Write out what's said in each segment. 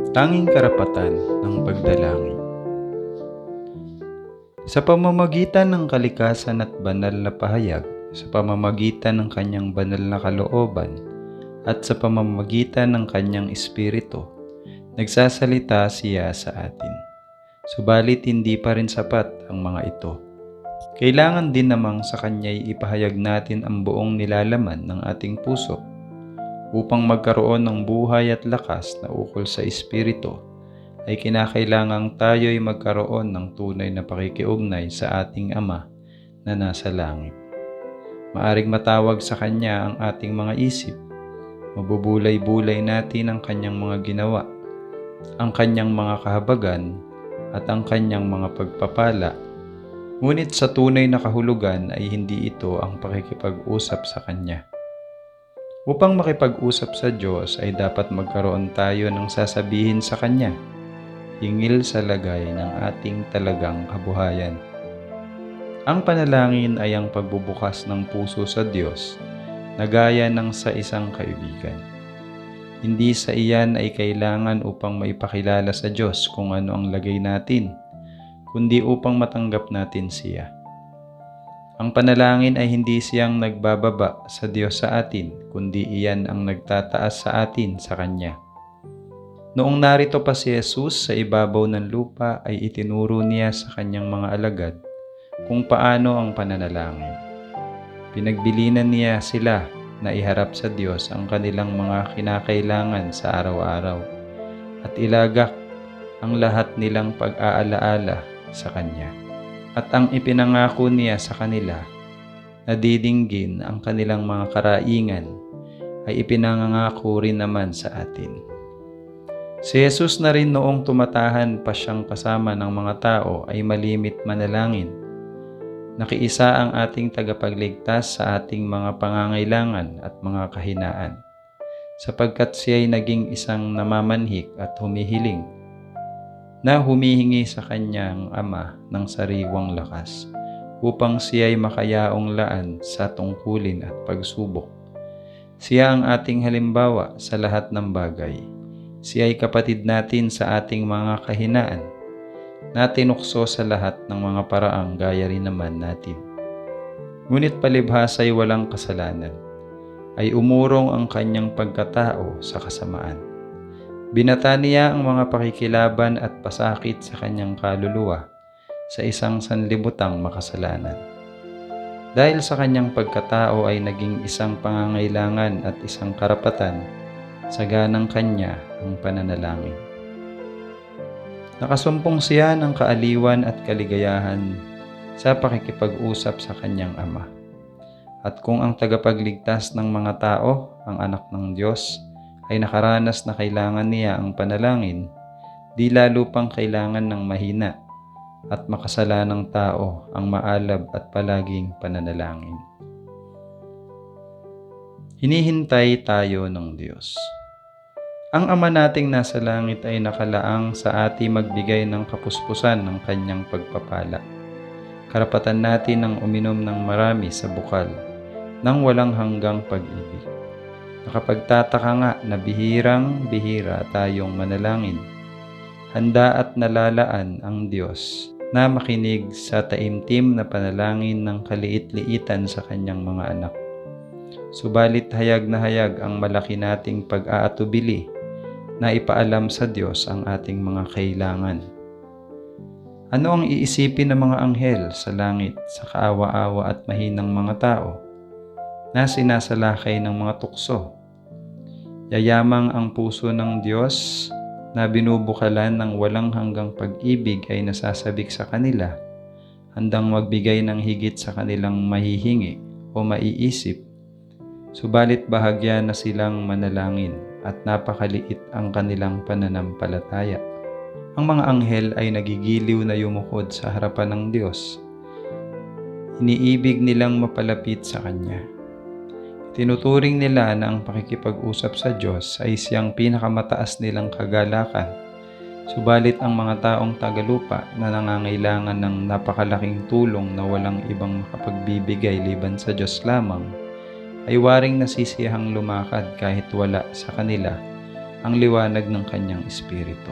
Tanging karapatan ng pagdalangin. Sa pamamagitan ng kalikasan at banal na pahayag, sa pamamagitan ng kanyang banal na kalooban, at sa pamamagitan ng kanyang espiritu, nagsasalita siya sa atin. Subalit hindi pa rin sapat ang mga ito. Kailangan din namang sa kanya'y ipahayag natin ang buong nilalaman ng ating puso upang magkaroon ng buhay at lakas na ukol sa espiritu. Ay kinakailangang tayo'y magkaroon ng tunay na pakikiugnay sa ating Ama na nasa langit. Maaring matawag sa Kanya ang ating mga isip, mabubulay-bulay natin ang Kanyang mga ginawa, ang Kanyang mga kahabagan, at ang Kanyang mga pagpapala. Ngunit sa tunay na kahulugan ay hindi ito ang pakikipag-usap sa Kanya. Upang makipag-usap sa Diyos ay dapat magkaroon tayo ng sasabihin sa Kanya, hingil sa lagay ng ating talagang kabuhayan. Ang panalangin ay ang pagbubukas ng puso sa Diyos na gaya ng sa isang kaibigan. Hindi sa iyan ay kailangan upang maipakilala sa Diyos kung ano ang lagay natin, kundi upang matanggap natin siya. Ang panalangin ay hindi siyang nagbababa sa Diyos sa atin, kundi iyan ang nagtataas sa atin sa Kanya. Noong narito pa si Jesus sa ibabaw ng lupa ay itinuro niya sa kanyang mga alagad kung paano ang pananalangin. Pinagbilinan niya sila na iharap sa Diyos ang kanilang mga kinakailangan sa araw-araw at ilagak ang lahat nilang pag-aalaala sa Kanya. At ang ipinangako niya sa kanila na didinggin ang kanilang mga karaingan ay ipinangako rin naman sa atin. Si Jesus na rin noong tumatahan pa siyang kasama ng mga tao ay malimit manalangin. Nakiisa ang ating tagapagligtas sa ating mga pangangailangan at mga kahinaan, sapagkat siya ay naging isang namamanhik at humihiling, na humihingi sa kanyang Ama ng sariwang lakas, upang siya ay makayaong laan sa tungkulin at pagsubok. Siya ang ating halimbawa sa lahat ng bagay. Siya ay kapatid natin sa ating mga kahinaan, na tinukso sa lahat ng mga paraang gaya rin naman natin. Ngunit palibhas ay walang kasalanan, ay umurong ang kanyang pagkatao sa kasamaan. Binata niya ang mga pakikilaban at pasakit sa kanyang kaluluwa sa isang sanlibutang makasalanan. Dahil sa kanyang pagkatao ay naging isang pangangailangan at isang karapatan, saganang kanya ang pananalangin. Nakasumpong siya ng kaaliwan at kaligayahan sa pakikipag-usap sa kanyang Ama. At kung ang tagapagligtas ng mga tao, ang anak ng Diyos, ay nakaranas na kailangan niya ang panalangin, di lalo pang kailangan ng mahina at makasalanang tao ang maalab at palaging pananalangin. Hinihintay tayo ng Diyos. Ang Ama nating nasa langit ay nakalaang sa ating magbigay ng kapuspusan ng kanyang pagpapala. Karapatan natin ang uminom ng marami sa bukal ng walang hanggang pag-ibig. Nakapagtataka nga na bihirang-bihira tayong manalangin. Handa at nalalaan ang Diyos na makinig sa taimtim na panalangin ng kaliit-liitan sa kanyang mga anak. Subalit hayag na hayag ang malaki nating pag-aatubili na ipaalam sa Diyos ang ating mga kailangan. Ano ang iisipin ng mga anghel sa langit sa kaawa-awa at mahinang mga tao na sinasalakay ng mga tukso? Yayamang ang puso ng Diyos na binubukalan ng walang hanggang pag-ibig ay nasasabik sa kanila, handang magbigay ng higit sa kanilang mahihingi o maiisip. Subalit bahagya na silang manalangin at napakaliit ang kanilang pananampalataya. Ang mga anghel ay nagigiliw na yumukod sa harapan ng Diyos. Iniibig nilang mapalapit sa Kanya. Tinuturing nila na ang pakikipag-usap sa Diyos ay siyang pinakamataas nilang kagalakan. Subalit ang mga taong tagalupa na nangangailangan ng napakalaking tulong na walang ibang makapagbibigay liban sa Diyos lamang, ay waring nasisiyahang lumakad kahit wala sa kanila ang liwanag ng kanyang espiritu,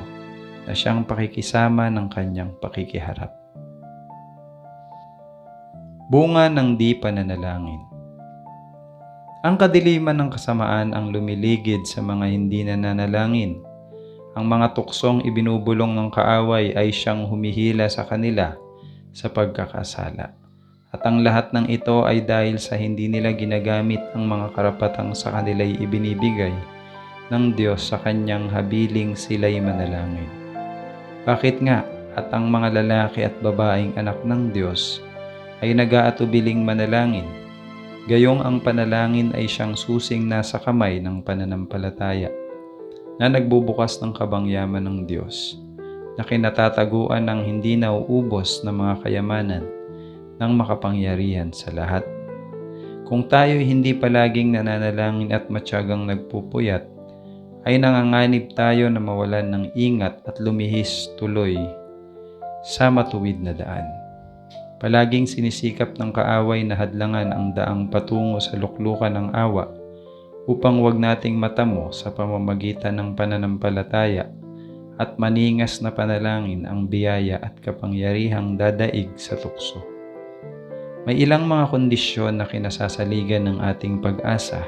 na siyang pakikisama ng kanyang pakikiharap. Bunga ng di pananalangin. Ang kadiliman ng kasamaan ang lumiligid sa mga hindi nananalangin. Ang mga tuksong ibinubulong ng kaaway ay siyang humihila sa kanila sa pagkakasala. At ang lahat ng ito ay dahil sa hindi nila ginagamit ang mga karapatang sa kanila'y ibinibigay ng Diyos sa kanyang habiling sila'y manalangin. Bakit nga at ang mga lalaki at babaeng anak ng Diyos ay nag-aatubiling manalangin? Gayong ang panalangin ay siyang susing nasa kamay ng pananampalataya na nagbubukas ng kabangyaman ng Diyos, na kinatataguan ng hindi nauubos na mga kayamanan ng makapangyarihan sa lahat. Kung tayo'y hindi palaging nananalangin at matyagang nagpupuyat, ay nanganganib tayo na mawalan ng ingat at lumihis tuloy sa matuwid na daan. Palaging sinisikap ng kaaway na hadlangan ang daang patungo sa luklukan ng awa upang wag nating matamo sa pamamagitan ng pananampalataya at maningas na panalangin ang biyaya at kapangyarihang dadaig sa tukso. May ilang mga kondisyon na kinasasaligan ng ating pag-asa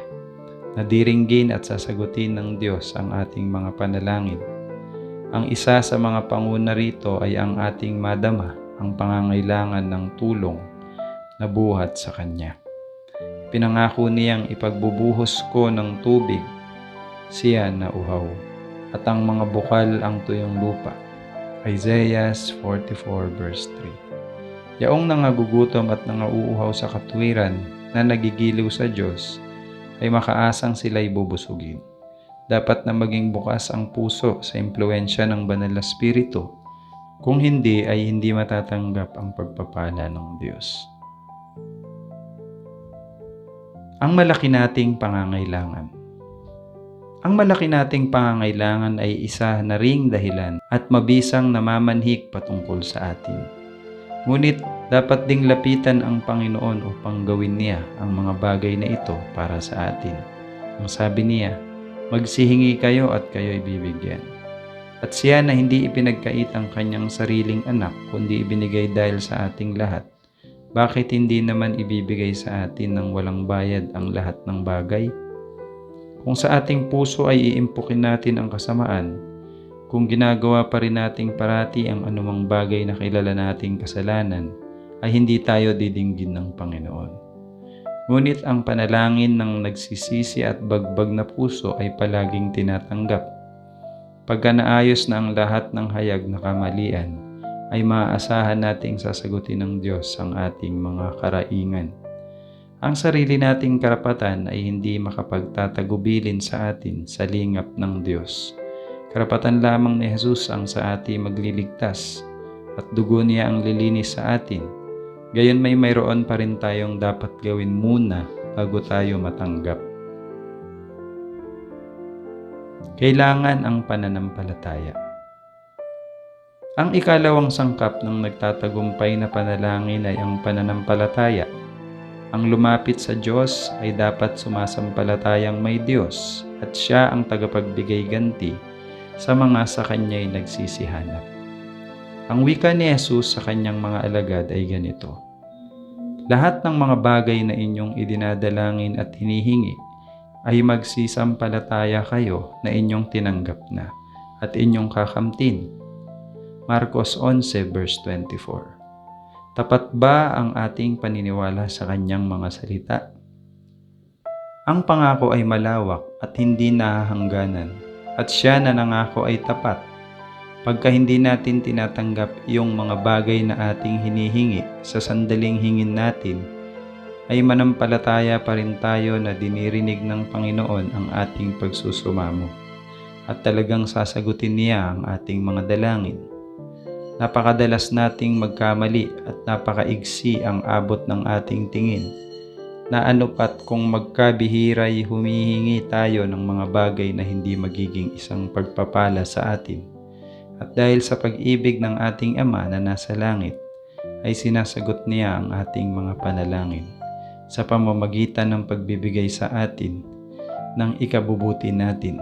na diringgin at sasagutin ng Diyos ang ating mga panalangin. Ang isa sa mga panguna rito ay ang ating madama ang pangangailangan ng tulong na buhat sa Kanya. Pinangako niyang ipagbubuhos ko ng tubig siya na uhaw, at ang mga bukal ang tuyong lupa. Isaiah 44 verse 3. Yaong nangagugutom at nangauuhaw sa katwiran na nagigiliw sa Diyos, ay makaasang sila'y bubusugin. Dapat na maging bukas ang puso sa impluensya ng banal na Espiritu. Kung hindi, ay hindi matatanggap ang pagpapala ng Diyos. Ang malaki nating pangangailangan. Ang malaki nating pangangailangan ay isa na ring dahilan at mabisang namamanhik patungkol sa atin. Ngunit dapat ding lapitan ang Panginoon upang gawin niya ang mga bagay na ito para sa atin. Ang sabi niya, magsihingi kayo at kayo'y bibigyan. At siya na hindi ipinagkait ang kanyang sariling anak kundi ibinigay dahil sa ating lahat, bakit hindi naman ibibigay sa atin ng walang bayad ang lahat ng bagay? Kung sa ating puso ay iimpukin natin ang kasamaan, kung ginagawa pa rin nating parati ang anumang bagay na kilala nating kasalanan, ay hindi tayo didinggin ng Panginoon. Ngunit ang panalangin ng nagsisisi at bagbag na puso ay palaging tinatanggap. Pagka naayos na ang lahat ng hayag na kamalian, ay maaasahan nating sasagutin ng Diyos ang ating mga karaingan. Ang sarili nating karapatan ay hindi makapagtatagubilin sa atin sa lingap ng Diyos. Karapatan lamang ni Jesus ang sa ating magliligtas at dugo niya ang lilinis sa atin. Gayon may mayroon pa rin tayong dapat gawin muna bago tayo matanggap. Kailangan ang pananampalataya. Ang ikalawang sangkap ng nagtatagumpay na panalangin ay ang pananampalataya. Ang lumapit sa Diyos ay dapat sumasampalatayang may Diyos at siya ang tagapagbigay ganti sa mga sa Kanya'y nagsisihanap. Ang wika ni Jesus sa Kanyang mga alagad ay ganito, lahat ng mga bagay na inyong idinadalangin at hinihingi ay magsisampalataya kayo na inyong tinanggap na at inyong kakamtin. Marcos 11 verse 24. Tapat ba ang ating paniniwala sa Kanyang mga salita? Ang pangako ay malawak at hindi nahahangganan, at siya na nangako ay tapat. Pagka hindi natin tinatanggap yung mga bagay na ating hinihingi sa sandaling hingin natin, ay manampalataya pa rin tayo na dinirinig ng Panginoon ang ating pagsusumamo at talagang sasagutin niya ang ating mga dalangin. Napakadalas nating magkamali at napakaigsi ang abot ng ating tingin, na anupat kung magkabihiray humihingi tayo ng mga bagay na hindi magiging isang pagpapala sa atin. At dahil sa pag-ibig ng ating Ama na nasa langit, ay sinasagot niya ang ating mga panalangin sa pamamagitan ng pagbibigay sa atin ng ikabubuti natin.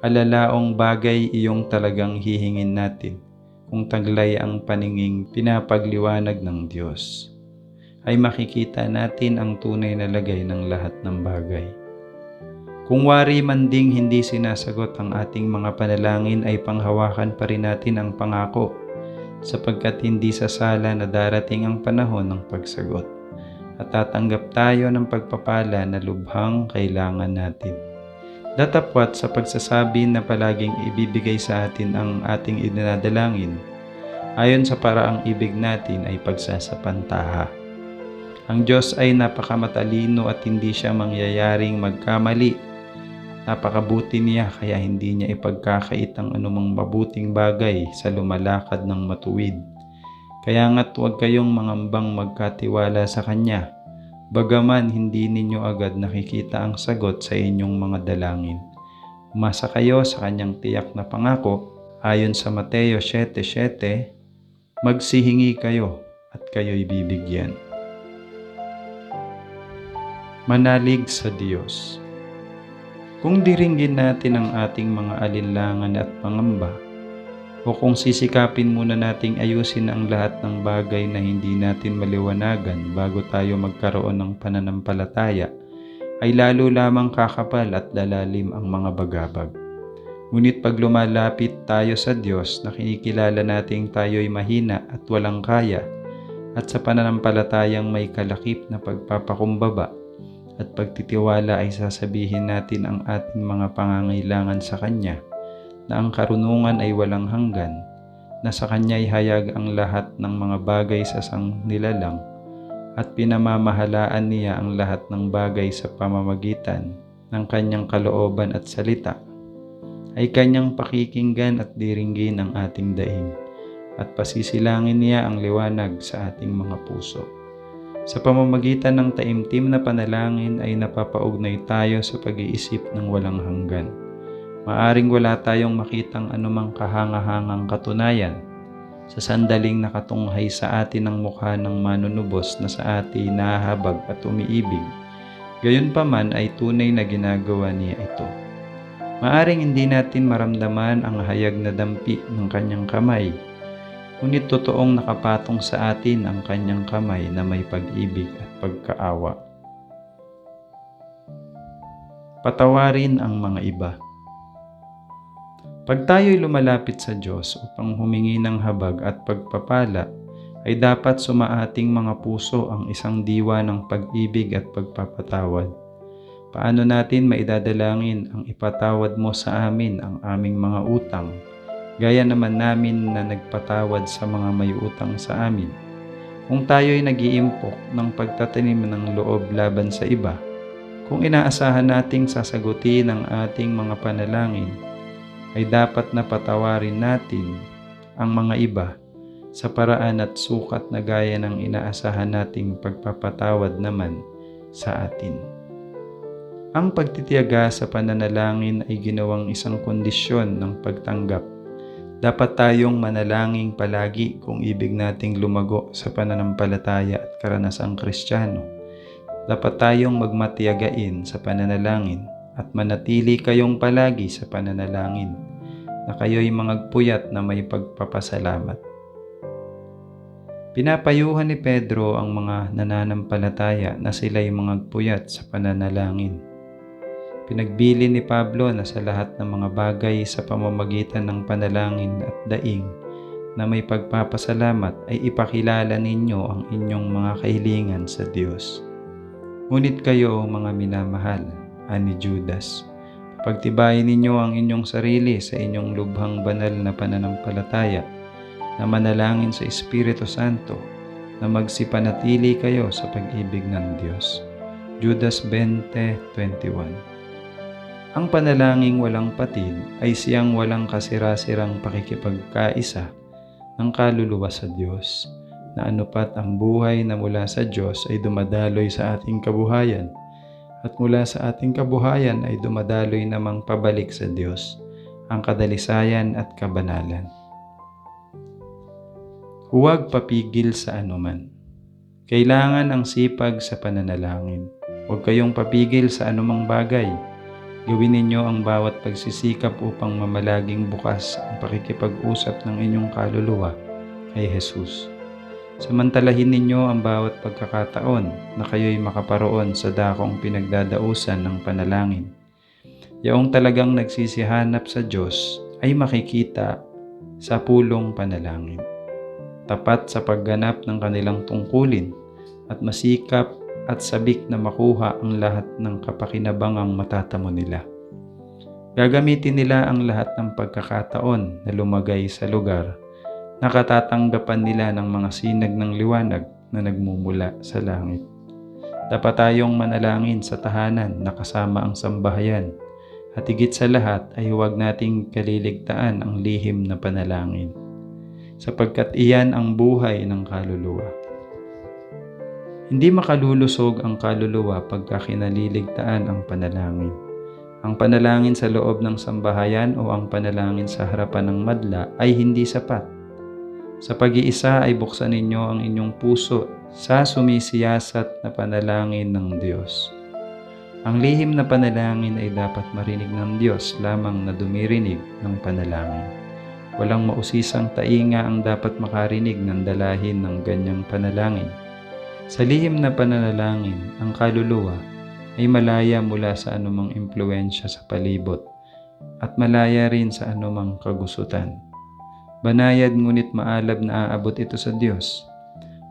alalaong bagay iyong talagang hihingin natin kung taglay ang paninging pinapagliwanag ng Diyos, ay makikita natin ang tunay na lagay ng lahat ng bagay. Kung wari man ding hindi sinasagot ang ating mga panalangin, ay panghawakan pa rin natin ang pangako, sapagkat hindi sasala na darating ang panahon ng pagsagot at tatanggap tayo ng pagpapala na lubhang kailangan natin. Datapwat sa pagsasabi na palaging ibibigay sa atin ang ating idinadalangin, ayon sa paraang ibig natin ay pagsasapantaha. Ang Diyos ay napakamatalino at hindi siya mangyayaring magkamali. Napakabuti niya kaya hindi niya ipagkakait ang anumang mabuting bagay sa lumalakad ng matuwid. Kaya nga't huwag kayong mangambang magkatiwala sa Kanya, bagaman hindi ninyo agad nakikita ang sagot sa inyong mga dalangin. Umasa kayo sa Kanyang tiyak na pangako, ayon sa Mateo 7:7, magsihingi kayo at kayo'y bibigyan. Manalig sa Diyos. Kung diringgin natin ang ating mga alinlangan at pangamba, o kung sisikapin muna nating ayusin ang lahat ng bagay na hindi natin maliwanagan bago tayo magkaroon ng pananampalataya, ay lalo lamang kakapal at lalalim ang mga bagabag. Ngunit pag lumalapit tayo sa Diyos, nakikilala nating tayo'y mahina at walang kaya, at sa pananampalatayang may kalakip na pagpapakumbaba at pagtitiwala ay sasabihin natin ang ating mga pangangailangan sa Kanya, na ang karunungan ay walang hanggan, na sa Kanya'y hayag ang lahat ng mga bagay sa sangnilalang, at pinamamahalaan niya ang lahat ng bagay sa pamamagitan ng Kanyang kalooban at salita, ay Kanyang pakikinggan at diringgin ang ating daing, at pasisilangin niya ang liwanag sa ating mga puso. Sa pamamagitan ng taimtim na panalangin ay napapaugnay tayo sa pag-iisip ng walang hanggan. Maaring wala tayong makitang anumang kahangahangang katunayan sa sandaling nakatunghay sa atin ang mukha ng manunubos na sa atin nahahabag at umiibig. Gayunpaman ay tunay na ginagawa niya ito. Maaring hindi natin maramdaman ang hayag na dampi ng Kanyang kamay, ngunit totoong nakapatong sa atin ang Kanyang kamay na may pag-ibig at pagkaawa. Patawarin ang mga iba. Pag tayo'y lumalapit sa Diyos upang humingi ng habag at pagpapala, ay dapat sumaating mga puso ang isang diwa ng pag-ibig at pagpapatawad. Paano natin maidadalangin ang ipatawad mo sa amin ang aming mga utang, gaya naman namin na nagpatawad sa mga may utang sa amin? Kung tayo'y nag-iimpok ng pagtatanim ng loob laban sa iba, kung inaasahan nating sasagutin ang ating mga panalangin, ay dapat na patawarin natin ang mga iba sa paraan at sukat na gaya ng inaasahan nating pagpapatawad naman sa atin. Ang pagtitiyaga sa pananalangin ay ginawang isang kondisyon ng pagtanggap. Dapat tayong manalangin palagi kung ibig nating lumago sa pananampalataya at karanasang Kristiyano. Dapat tayong magmatiyagain sa pananalangin at manatili kayong palagi sa pananalangin, na kayo'y mangagpuyat na may pagpapasalamat. Pinapayuhan ni Pedro ang mga nananampalataya na sila'y mangagpuyat sa pananalangin. Pinagbili ni Pablo na sa lahat ng mga bagay sa pamamagitan ng panalangin at daing na may pagpapasalamat ay ipakilala ninyo ang inyong mga kahilingan sa Diyos. Ngunit kayo, mga minamahal, ani Judas, pagtibayin ninyo ang inyong sarili sa inyong lubhang banal na pananampalataya, na manalangin sa Espiritu Santo, na magsipanatili kayo sa pag-ibig ng Diyos. Judas 20:21. Ang panalangin walang patid ay siyang walang kasira-sirang pakikipagkaisa ng kaluluwa sa Diyos, na anupat ang buhay na mula sa Diyos ay dumadaloy sa ating kabuhayan, at mula sa ating kabuhayan ay dumadaloy namang pabalik sa Diyos ang kadalisayan at kabanalan. Huwag papigil sa anuman. Kailangan ang sipag sa pananalangin. Huwag kayong papigil sa anumang bagay. Gawin ninyo ang bawat pagsisikap upang mamalaging bukas ang pakikipag-usap ng inyong kaluluwa kay Jesus. Samantalahin ninyo ang bawat pagkakataon na kayo'y makaparoon sa dakong pinagdadausan ng panalangin. Yaong talagang nagsisihanap sa Diyos ay makikita sa pulong panalangin, tapat sa pagganap ng kanilang tungkulin at masikap at sabik na makuha ang lahat ng kapakinabangang matatamo nila. Gagamitin nila ang lahat ng pagkakataon na lumagay sa lugar na katatanggapan nila ng mga sinag ng liwanag na nagmumula sa langit. Dapat tayong manalangin sa tahanan na kasama ang sambahayan at higit sa lahat ay huwag nating kaliligtaan ang lihim na panalangin, sapagkat iyan ang buhay ng kaluluwa. Hindi makalulusog ang kaluluwa pagka kinaliligtaan ang panalangin. Ang panalangin sa loob ng sambahayan o ang panalangin sa harapan ng madla ay hindi sapat. Sa pag-iisa ay buksan ninyo ang inyong puso sa sumisiyasat na panalangin ng Diyos. Ang lihim na panalangin ay dapat marinig ng Diyos lamang na dumirinig ng panalangin. Walang mausisang tainga ang dapat makarinig ng dalahin ng ganyang panalangin. Sa lihim na pananalangin, ang kaluluwa ay malaya mula sa anumang impluensya sa palibot at malaya rin sa anumang kagustuhan. Banayad ngunit maalab na aabot ito sa Diyos.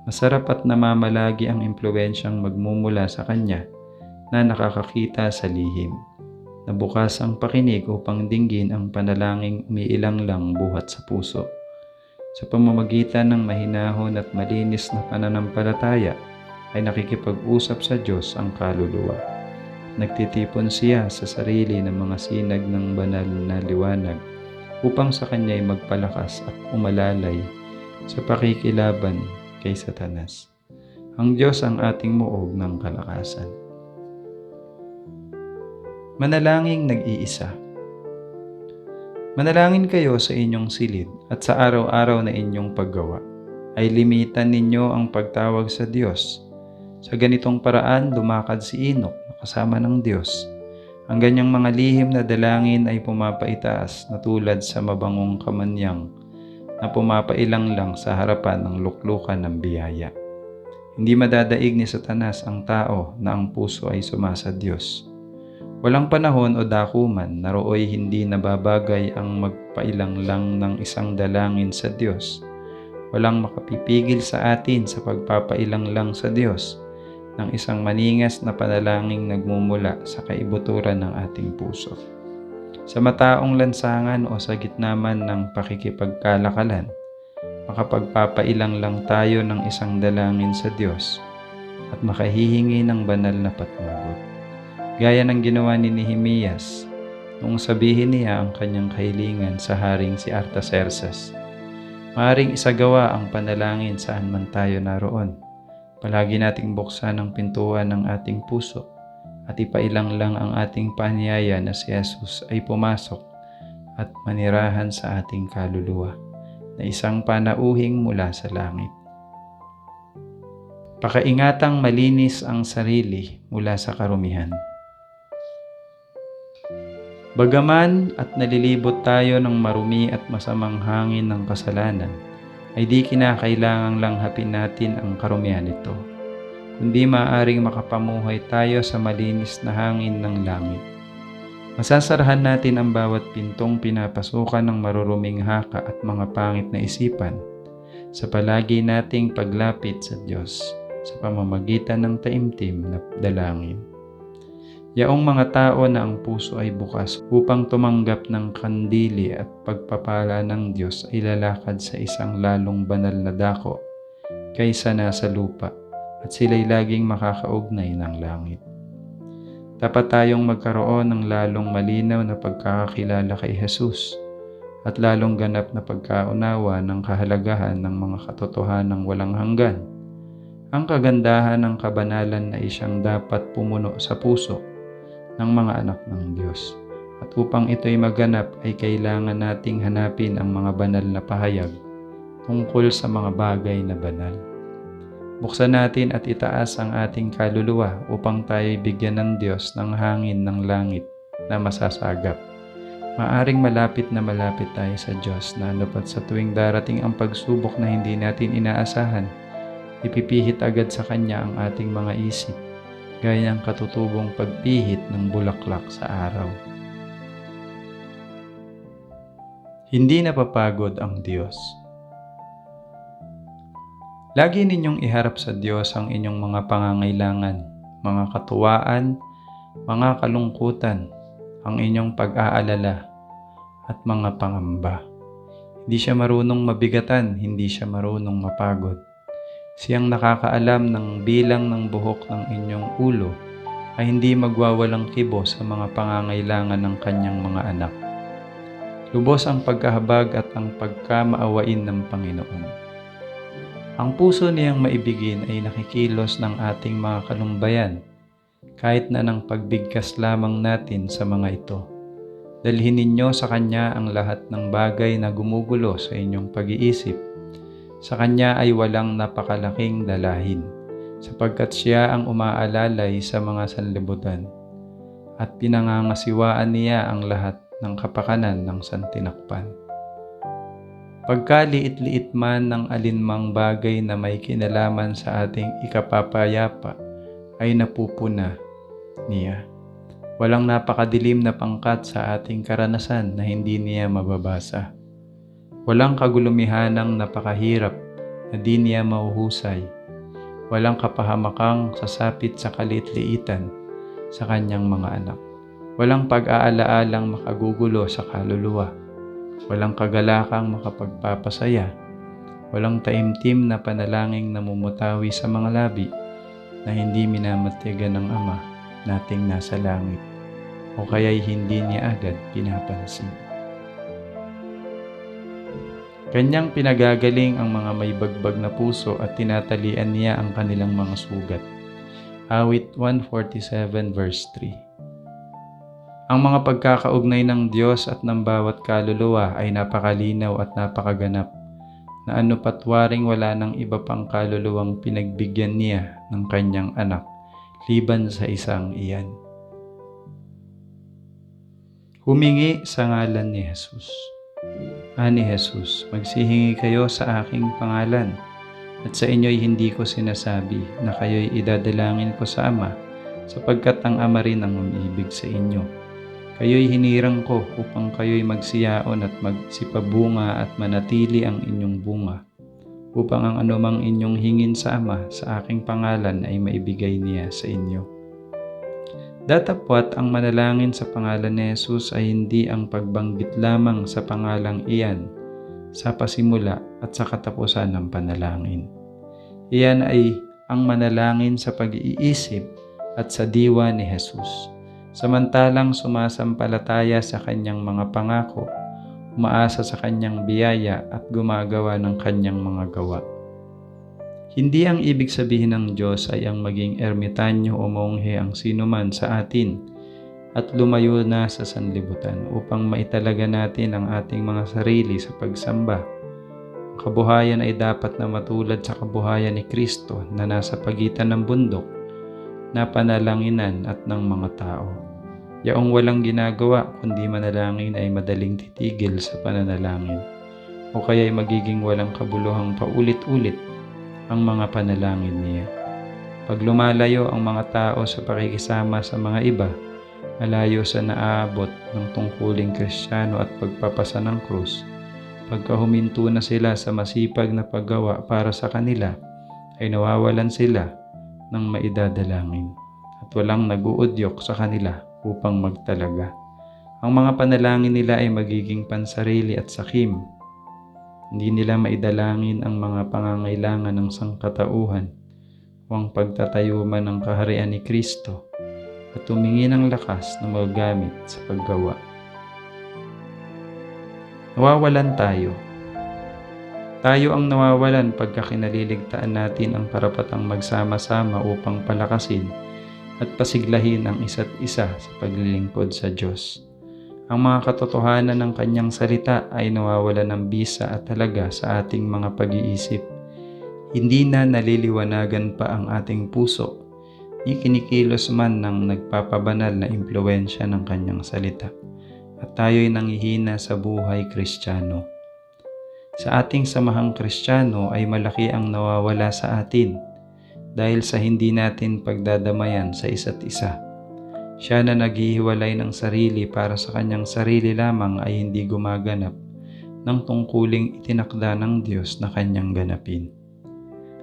Masarap at namamalagi ang impluensyang magmumula sa Kanya na nakakakita sa lihim, na bukas ang pakinig upang dinggin ang panalangin umiilang lang buhat sa puso. Sa pamamagitan ng mahinahon at malinis na pananampalataya ay nakikipag-usap sa Diyos ang kaluluwa. Nagtitipon siya sa sarili ng mga sinag ng banal na liwanag upang sa Kanya'y magpalakas at umalalay sa pakikilaban kay Satanas. Ang Diyos ang ating muog ng kalakasan. Manalangin nag-iisa. Manalangin kayo sa inyong silid at sa araw-araw na inyong paggawa ay limitan ninyo ang pagtawag sa Diyos. Sa ganitong paraan, lumakad si Enoch na kasama ng Diyos. Ang ganyang mga lihim na dalangin ay pumapaitaas na tulad sa mabangong kamanyang na pumapailang lang sa harapan ng luklukan ng biyaya. Hindi madadaig ni Satanas ang tao na ang puso ay sumasa Diyos. Walang panahon o dakuman na rooy hindi nababagay ang magpailang lang ng isang dalangin sa Diyos. Walang makapipigil sa atin sa pagpapailang lang sa Diyos ng isang maningas na panalangin nagmumula sa kaibuturan ng ating puso. Sa mataong lansangan o sa gitna man ng pakikipagkalakalan, makapagpapailang lang tayo ng isang dalangin sa Diyos at makahihingi ng banal na patnubot. Gaya ng ginawa ni Nehemias noong sabihin niya ang kanyang kahilingan sa haring si Artaxerxes. Maaring isagawa ang panalangin saan man tayo naroon. Palagi nating buksan ang pintuan ng ating puso at ipailang lang ang ating paanyaya na si Jesus ay pumasok at manirahan sa ating kaluluwa na isang panauhing mula sa langit. Pakaingatang malinis ang sarili mula sa karumihan. Bagaman at nalilibot tayo ng marumi at masamang hangin ng kasalanan, ay di kinakailangang langhapin natin ang karumihan nito, kundi maaaring makapamuhay tayo sa malinis na hangin ng langit. Masasarahan natin ang bawat pintong pinapasukan ng maruruming haka at mga pangit na isipan sa palagi nating paglapit sa Diyos sa pamamagitan ng taimtim na dalangin. Yaong mga tao na ang puso ay bukas upang tumanggap ng kandili at pagpapala ng Diyos ay lalakad sa isang lalong banal na dako kaysa nasa lupa at sila'y laging makakaugnay ng langit. Dapat tayong magkaroon ng lalong malinaw na pagkakakilala kay Jesus at lalong ganap na pagkaunawa ng kahalagahan ng mga katotohanang walang hanggan. Ang kagandahan ng kabanalan na siyang dapat pumuno sa puso ng mga anak ng Diyos. At upang ito'y maganap ay kailangan nating hanapin ang mga banal na pahayag tungkol sa mga bagay na banal. Buksan natin at itaas ang ating kaluluwa upang tayo'y bigyan ng Diyos ng hangin ng langit na masasagap. Maaring malapit na malapit tayo sa Diyos na anupat sa tuwing darating ang pagsubok na hindi natin inaasahan, ipipihit agad sa Kanya ang ating mga isip, gaya ng katutubong pagpihit ng bulaklak sa araw. Hindi napapagod ang Diyos. Lagi ninyong iharap sa Diyos ang inyong mga pangangailangan, mga katuwaan, mga kalungkutan, ang inyong pag-aalala, at mga pangamba. Hindi siya marunong mabigatan, hindi siya marunong mapagod. Siyang nakakaalam ng bilang ng buhok ng inyong ulo ay hindi magwawalang kibo sa mga pangangailangan ng kanyang mga anak. Lubos ang pagkahabag at ang pagkamaawain ng Panginoon. Ang puso niyang maibigin ay nakikilos ng ating mga kalumbayan, kahit na ng pagbigkas lamang natin sa mga ito. Dalhin ninyo sa Kanya ang lahat ng bagay na gumugulo sa inyong pag-iisip. Sa Kanya ay walang napakalaking dalahin, sapagkat Siya ang umaalalay sa mga sanlibutan, at pinangangasiwaan niya ang lahat ng kapakanan ng santinakpan. Pagkaliit-liit man ng alinmang bagay na may kinalaman sa ating ikapapayapa ay napupuna niya. Walang napakadilim na pangkat sa ating karanasan na hindi niya mababasa. Walang kagulumihanang napakahirap na di niya mauhusay. Walang kapahamakang sasapit sa kaliit-liitan sa kanyang mga anak. Walang pag-aalaalang makagugulo sa kaluluwa. Walang kagalakang makapagpapasaya. Walang taimtim na panalangin na mumutawi sa mga labi na hindi minamatigan ng Ama nating nasa langit, o kaya'y hindi niya agad pinapansin. Kanyang pinagagaling ang mga may bagbag na puso at tinatalian niya ang kanilang mga sugat. Awit 147 verse 3. Ang mga pagkakaugnay ng Diyos at ng bawat kaluluwa ay napakalinaw at napakaganap, na anupatwaring wala ng iba pang kaluluwang pinagbigyan niya ng kanyang anak, liban sa isang iyan. Humingi sa ngalan ni Jesus. Ani Jesus, magsihingi kayo sa aking pangalan, at sa inyo'y hindi ko sinasabi na kayo'y idadalangin ko sa Ama, sapagkat ang Ama rin ang umibig sa inyo. Kayo'y hinirang ko upang kayo'y magsiyaon at magsipabunga at manatili ang inyong bunga, upang ang anumang inyong hingin sa Ama sa aking pangalan ay maibigay niya sa inyo. Datapwat ang manalangin sa pangalan ni Jesus ay hindi ang pagbanggit lamang sa pangalang iyan sa pasimula at sa katapusan ng panalangin. Iyan ay ang manalangin sa pag-iisip at sa diwa ni Jesus. Samantalang sumasampalataya sa kanyang mga pangako, umaasa sa kanyang biyaya at gumagawa ng kanyang mga gawa. Hindi ang ibig sabihin ng Diyos ay ang maging ermitanyo o monghe ang sinuman sa atin at lumayo na sa sanlibutan upang maitalaga natin ang ating mga sarili sa pagsamba. Ang kabuhayan ay dapat na matulad sa kabuhayan ni Kristo na nasa pagitan ng bundok, na panalanginan at ng mga tao. Yaong walang ginagawa kundi manalangin ay madaling titigil sa pananalangin, o kaya'y magiging walang kabuluhang paulit-ulit ang mga panalangin niya. Pag lumalayo ang mga tao sa pakikisama sa mga iba, malayo sa naaabot ng tungkuling Kristiyano at pagpapasa ng krus, pagka huminto na sila sa masipag na paggawa para sa kanila, ay nawawalan sila ng maidadalangin at walang nag-uudyok sa kanila upang magtalaga. Ang mga panalangin nila ay magiging pansarili at sakim. Hindi nila maidalangin ang mga pangangailangan ng sangkatauhan o ang pagtatayo man ng kaharian ni Kristo at humingi ng lakas na magagamit sa paggawa. Nawawalan tayo. Tayo ang nawawalan pagka kinaliligtaan natin ang karapatang magsama-sama upang palakasin at pasiglahin ang isa't isa sa paglilingkod sa Diyos. Ang mga katotohanan ng kanyang salita ay nawawalan ng bisa at halaga sa ating mga pag-iisip. Hindi na naliliwanagan pa ang ating puso ikinikilos man ng nagpapabanal na impluensya ng kanyang salita. At tayo'y nangihina sa buhay Kristiyano. Sa ating samahang Kristiyano ay malaki ang nawawala sa atin dahil sa hindi natin pagdadamayan sa isa't isa. Siya na naghihiwalay ng sarili para sa kanyang sarili lamang ay hindi gumaganap ng tungkuling itinakda ng Diyos na kanyang ganapin.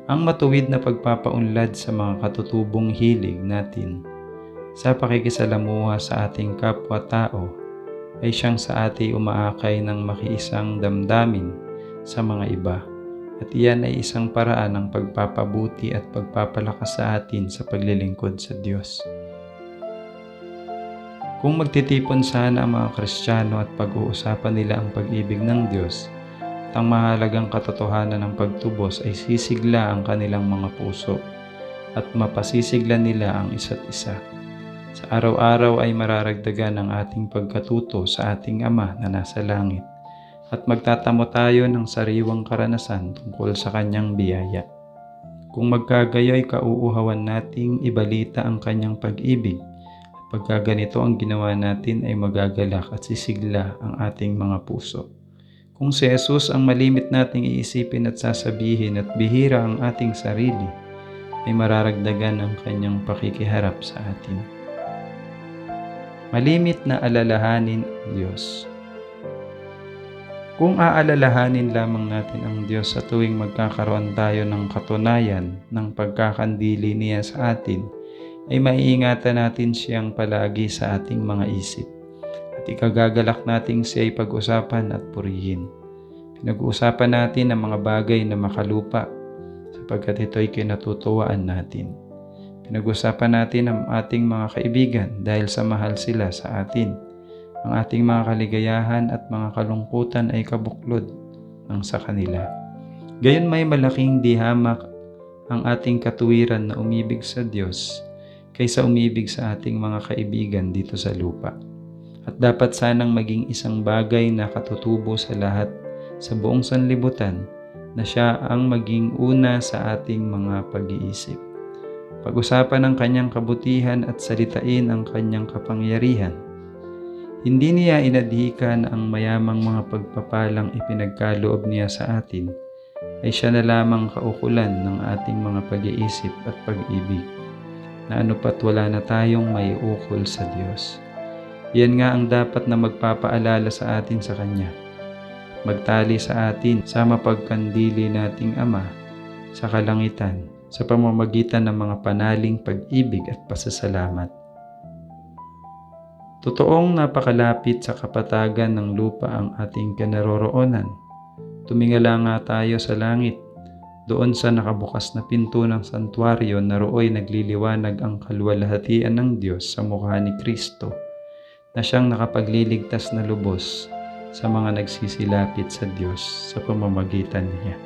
Ang matuwid na pagpapaunlad sa mga katutubong hilig natin sa pakikisalamuha sa ating kapwa-tao ay siyang sa atin umaakay ng makiisang damdamin sa mga iba. At iyan ay isang paraan ng pagpapabuti at pagpapalakas sa atin sa paglilingkod sa Diyos. Kung magtitipon sana ang mga Kristiyano at pag-uusapan nila ang pag-ibig ng Diyos at ang mahalagang katotohanan ng pagtubos ay sisigla ang kanilang mga puso at mapasisigla nila ang isa't isa. Sa araw-araw ay mararagdagan ang ating pagkatuto sa ating Ama na nasa langit at magtatamo tayo ng sariwang karanasan tungkol sa kanyang biyaya. Kung magkagayo ay kauuhawan nating ibalita ang kanyang pag-ibig at pagkaganito ang ginawa natin ay magagalak at sisigla ang ating mga puso. Kung si Jesus ang malimit nating iisipin at sasabihin at bihira ang ating sarili, ay mararagdagan ang kanyang pakikiharap sa atin. Malimit na alalahanin ang Diyos. Kung aalalahanin lamang natin ang Diyos sa tuwing magkakaroon tayo ng katunayan ng pagkakandili niya sa atin, ay maiingatan natin siyang palagi sa ating mga isip at ikagagalak nating siya'y pag-usapan at purihin. Pinag-uusapan natin ang mga bagay na makalupa sapagkat ito'y kinatutuwaan natin. Pinag-usapan natin ang ating mga kaibigan dahil sa mahal sila sa atin. Ang ating mga kaligayahan at mga kalungkutan ay kabuklod ng sa kanila. Gayon may malaking dihamak ang ating katuwiran na umibig sa Diyos kaysa umibig sa ating mga kaibigan dito sa lupa. At dapat sanang maging isang bagay na katutubo sa lahat sa buong sanlibutan na siya ang maging una sa ating mga pag-iisip. Pag-usapan ang kanyang kabutihan at salitain ang kanyang kapangyarihan. Hindi niya inadhikan ang mayamang mga pagpapalang ipinagkaloob niya sa atin, ay siya na lamang kaukulan ng ating mga pag-iisip at pag-ibig, na anupat wala na tayong may ukol sa Diyos. Yan nga ang dapat na magpapaalala sa atin sa Kanya. Magtali sa atin sa mapagkandili nating Ama sa kalangitan sa pamamagitan ng mga panaling pag-ibig at pasasalamat. Totoong napakalapit sa kapatagan ng lupa ang ating kinaroroonan. Tumingala nga tayo sa langit, doon sa nakabukas na pinto ng santuaryo na rooy nagliliwanag ang kaluwalhatian ng Diyos sa mukha ni Kristo, na siyang nakapagliligtas na lubos sa mga nagsisilapit sa Diyos sa pamamagitan niya.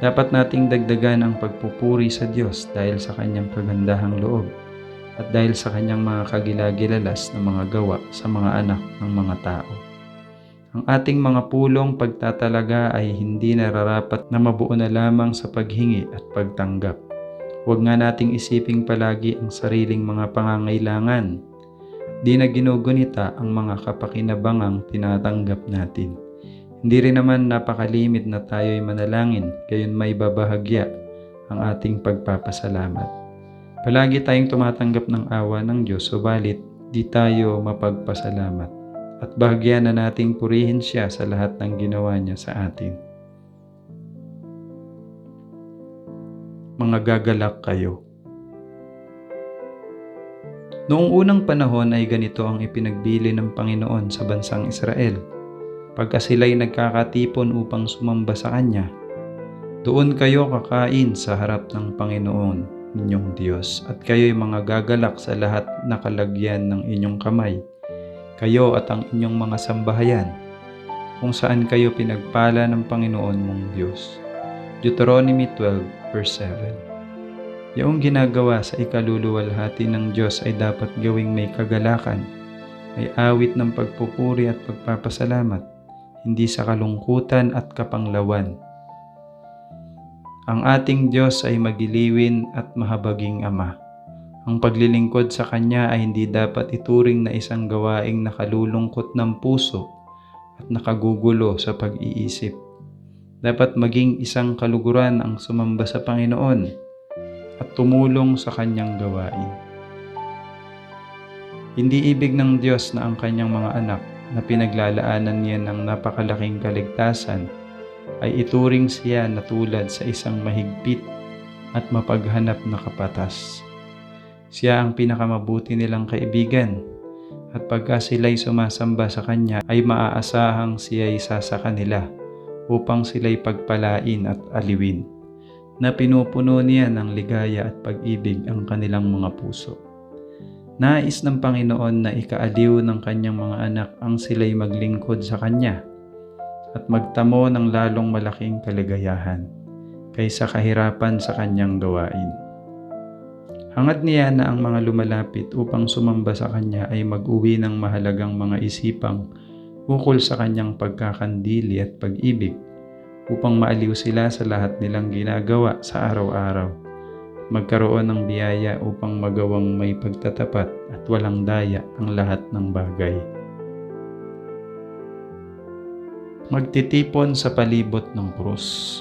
Dapat nating dagdagan ang pagpupuri sa Diyos dahil sa kanyang kagandahang loob at dahil sa kanyang mga kagilagilalas na mga gawa sa mga anak ng mga tao. Ang ating mga pulong pagtatalaga ay hindi nararapat na mabuo na lamang sa paghingi at pagtanggap. Huwag nga nating isiping palagi ang sariling mga pangangailangan. Di na ginugunita ang mga kapakinabangang tinatanggap natin. Hindi rin naman napakalimit na tayo'y manalangin, gayon may babahagya ang ating pagpapasalamat. Palagi tayong tumatanggap ng awa ng Diyos, subalit di tayo mapagpasalamat. At bahagya na nating purihin siya sa lahat ng ginawa niya sa atin. Mga gagalak kayo. Noong unang panahon ay ganito ang ipinagbili ng Panginoon sa bansang Israel. Pagka sila'y nagkakatipon upang sumamba sa Kanya, doon kayo kakain sa harap ng Panginoon inyong Diyos at kayo'y mga gagalak sa lahat na kalagyan ng inyong kamay, kayo at ang inyong mga sambahayan, kung saan kayo pinagpala ng Panginoon mong Diyos. Deuteronomy 12 verse 7. Yung ginagawa sa ikaluluwalhati ng Diyos ay dapat gawing may kagalakan, may awit ng pagpupuri at pagpapasalamat, hindi sa kalungkutan at kapanglawan. Ang ating Diyos ay magiliwin at mahabaging Ama. Ang paglilingkod sa Kanya ay hindi dapat ituring na isang gawaing nakalulungkot ng puso at nakagugulo sa pag-iisip. Dapat maging isang kaluguran ang sumamba sa Panginoon at tumulong sa Kanyang gawain. Hindi ibig ng Diyos na ang Kanyang mga anak na pinaglalaanan niya ng napakalaking kaligtasan ay ituring siya na tulad sa isang mahigpit at mapaghanap na kapatas. Siya ang pinakamabuti nilang kaibigan at pagka sila'y sumasamba sa Kanya ay maaasahang siya'y isa sa kanila upang sila'y pagpalain at aliwin, na pinupuno niya ng ligaya at pag-ibig ang kanilang mga puso. Nais ng Panginoon na ikaaliw ng Kanyang mga anak ang sila'y maglingkod sa Kanya at magtamo ng lalong malaking kaligayahan kaysa kahirapan sa Kanyang gawain. Hangad niya na ang mga lumalapit upang sumamba sa Kanya ay mag-uwi ng mahalagang mga isipang ukol sa Kanyang pagkakandili at pag-ibig upang maaliw sila sa lahat nilang ginagawa sa araw-araw. Magkaroon ng biyaya upang magawang may pagtatapat at walang daya ang lahat ng bagay. Magtitipon sa palibot ng krus.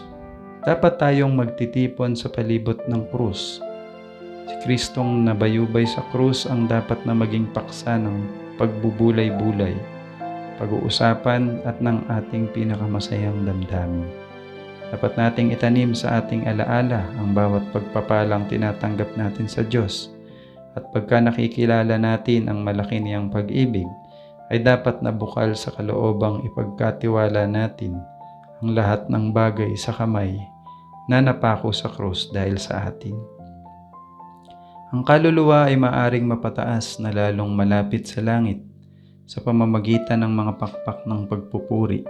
Dapat tayong magtitipon sa palibot ng krus. Si Kristong nabayubay sa krus ang dapat na maging paksa ng pagbubulay-bulay, pag-uusapan at ng ating pinakamasayang damdamin. Dapat nating itanim sa ating alaala ang bawat pagpapalang tinatanggap natin sa Diyos. At pagka nakikilala natin ang malaki niyang pag-ibig, ay dapat na bukal sa kaloobang ipagkatiwala natin ang lahat ng bagay sa kamay na napako sa krus dahil sa atin. Ang kaluluwa ay maaring mapataas na lalong malapit sa langit sa pamamagitan ng mga pakpak ng pagpupuri.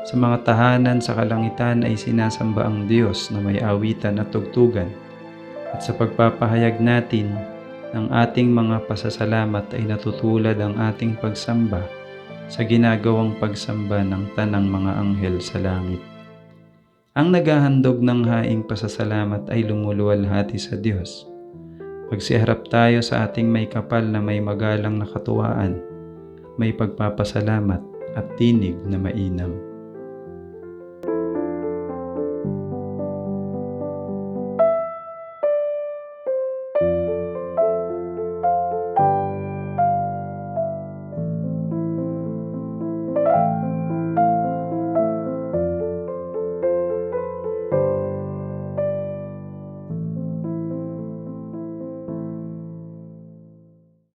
Sa mga tahanan sa kalangitan ay sinasamba ang Diyos na may awitan at tugtugan, at sa pagpapahayag natin ng ating mga pasasalamat ay natutulad ang ating pagsamba sa ginagawang pagsamba ng tanang mga anghel sa langit. Ang naghahandog ng haing pasasalamat ay lumuluwalhati sa Diyos. Pagsiharap tayo sa ating may kapal na may magalang na katuwaan, may pagpapasalamat at tinig na mainam.